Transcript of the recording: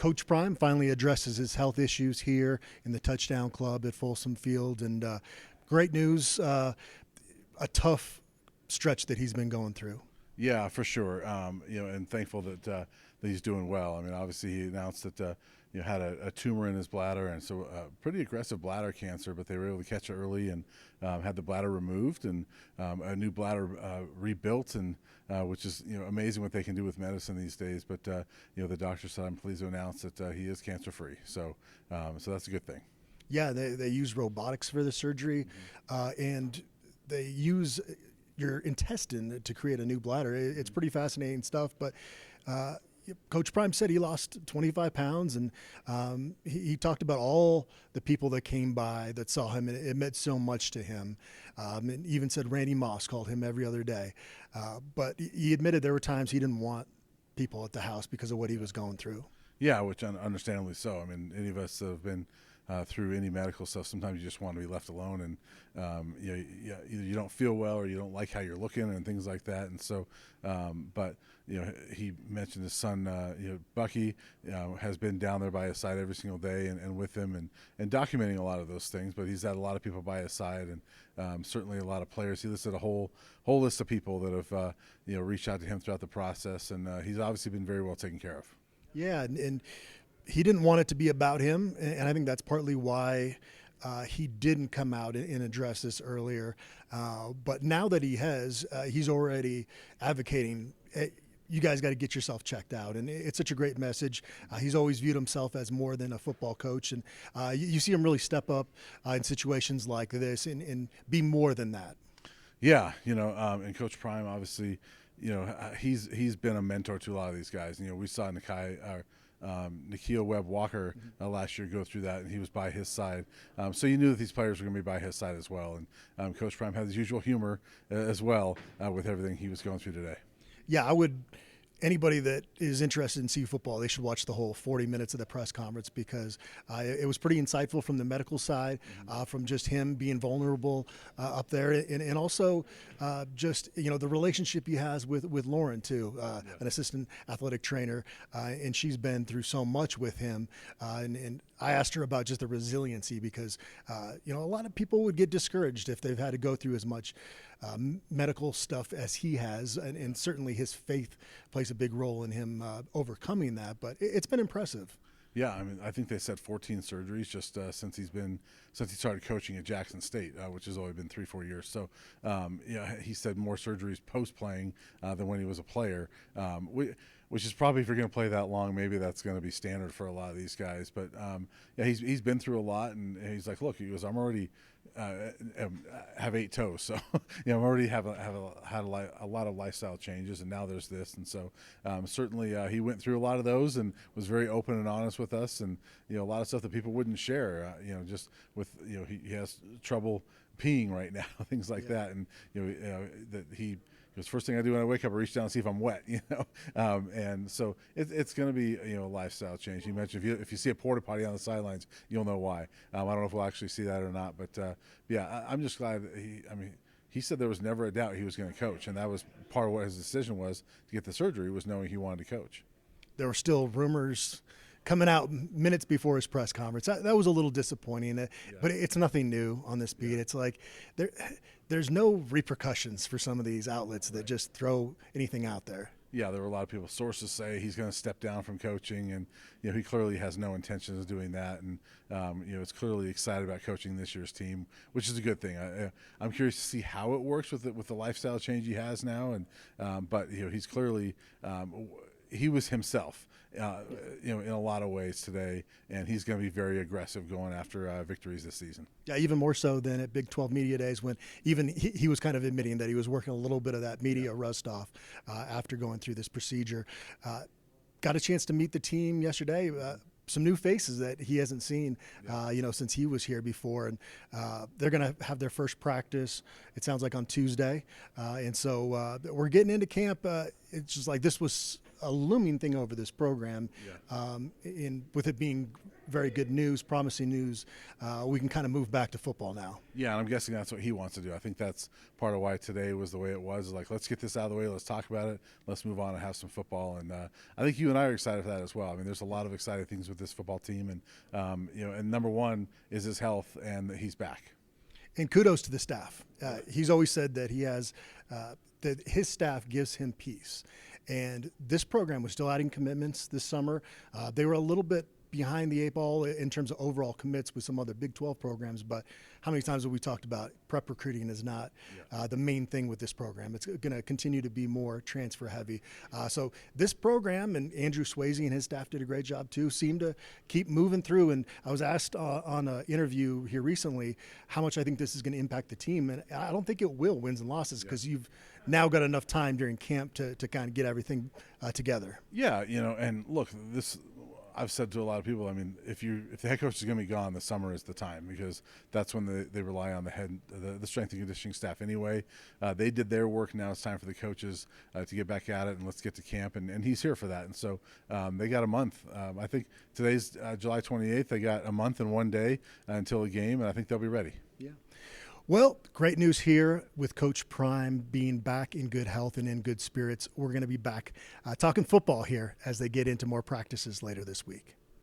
Coach Prime finally addresses his health issues here in the Touchdown Club at Folsom Field, and great news. A tough stretch that he's been going through. Yeah, for sure. And thankful that he's doing well. I mean, obviously he announced that had a tumor in his bladder, and so pretty aggressive bladder cancer. But they were able to catch it early and had the bladder removed and a new bladder rebuilt, and which is amazing what they can do with medicine these days. But the doctor said, I'm pleased to announce that he is cancer free. So that's a good thing. Yeah, they use robotics for the surgery, and they use your intestine to create a new bladder. It's pretty fascinating stuff, but Coach Prime said he lost 25 pounds, and he talked about all the people that came by that saw him, and it meant so much to him. And even said Randy Moss called him every other day. But he admitted there were times he didn't want people at the house because of what he was going through. Yeah, which understandably so. I mean, any of us that have been through any medical stuff, sometimes you just want to be left alone, and either you don't feel well or you don't like how you're looking and things like that. And so, but he mentioned his son, Bucky, has been down there by his side every single day and with him and documenting a lot of those things. But he's had a lot of people by his side, and certainly a lot of players. He listed a whole list of people that have reached out to him throughout the process, and he's obviously been very well taken care of. Yeah, and he didn't want it to be about him, and I think that's partly why he didn't come out and address this earlier. But now that he has, he's already advocating, you guys got to get yourself checked out. And it's such a great message. He's always viewed himself as more than a football coach. And you see him really step up in situations like this and be more than that. Yeah, and Coach Prime, obviously, he's been a mentor to a lot of these guys. We saw Nikhil Webb-Walker last year go through that, and he was by his side. So you knew that these players were going to be by his side as well. And Coach Prime had his usual humor as well with everything he was going through today. Yeah, anybody that is interested in CU football, they should watch the whole 40 minutes of the press conference because it was pretty insightful from the medical side, from just him being vulnerable up there, and also just the relationship he has with Lauren too, an assistant athletic trainer, and she's been through so much with him, and I asked her about just the resiliency because a lot of people would get discouraged if they've had to go through as much medical stuff as he has, and certainly his faith plays a big role in him overcoming that. But it's been impressive. Yeah, I mean, I think they said 14 surgeries just since he started coaching at Jackson State, which has only been 3-4 years. So, he said more surgeries post playing than when he was a player. Which is probably, if you're going to play that long, maybe that's going to be standard for a lot of these guys. But he's been through a lot, and he's like, look, he goes, I'm already have 8 toes, so I'm already had a lot of lifestyle changes, and now there's this, and so certainly he went through a lot of those and was very open and honest with us, and a lot of stuff that people wouldn't share, just with he has trouble peeing right now, things like that, and that he. Because first thing I do when I wake up, I reach down and see if I'm wet, and so it's going to be a lifestyle change. You mentioned if you see a porta potty on the sidelines, you'll know why. I don't know if we'll actually see that or not, but I'm just glad that he said there was never a doubt he was going to coach, and that was part of what his decision was to get the surgery, was knowing he wanted to coach. There were still rumors coming out minutes before his press conference. That was a little disappointing, but it's nothing new on this beat. It's like there's no repercussions for some of these outlets that just throw anything out there. Yeah, there were a lot of people. Sources say he's going to step down from coaching, and he clearly has no intentions of doing that. And is clearly excited about coaching this year's team, which is a good thing. I'm curious to see how it works with the lifestyle change he has now. And but he's clearly he was himself. In a lot of ways today, and he's going to be very aggressive going after victories this season. Yeah, even more so than at Big 12 Media Days, when even he was kind of admitting that he was working a little bit of that media rust off after going through this procedure. Got a chance to meet the team yesterday. Some new faces that he hasn't seen, since he was here before, and they're going to have their first practice. It sounds like on Tuesday, and so we're getting into camp. It's just like this was a looming thing over this program. With it being very good news, promising news, we can kind of move back to football now. Yeah, and I'm guessing that's what he wants to do. I think that's part of why today was the way it was. Like, let's get this out of the way. Let's talk about it. Let's move on and have some football. And I think you and I are excited for that as well. I mean, there's a lot of exciting things with this football team. And, and number one is his health and that he's back. And kudos to the staff. He's always said that he has that his staff gives him peace. And this program was still adding commitments this summer. They were a little bit behind the 8 ball in terms of overall commits with some other Big 12 programs, but how many times have we talked about prep recruiting is not the main thing with this program. It's going to continue to be more transfer heavy. So this program, and Andrew Swayze and his staff did a great job too, seem to keep moving through. And I was asked on an interview here recently how much I think this is going to impact the team, and I don't think it will, wins and losses, because you've now got enough time during camp to kind of get everything together. Yeah, and look, this I've said to a lot of people, I mean, if the head coach is going to be gone, the summer is the time, because that's when they rely on the strength and conditioning staff anyway. They did their work. Now it's time for the coaches to get back at it, and let's get to camp. And he's here for that. And so they got a month. I think today's July 28th. They got a month and 1 day until a game, and I think they'll be ready. Yeah. Well, great news here with Coach Prime being back in good health and in good spirits. We're going to be back talking football here as they get into more practices later this week.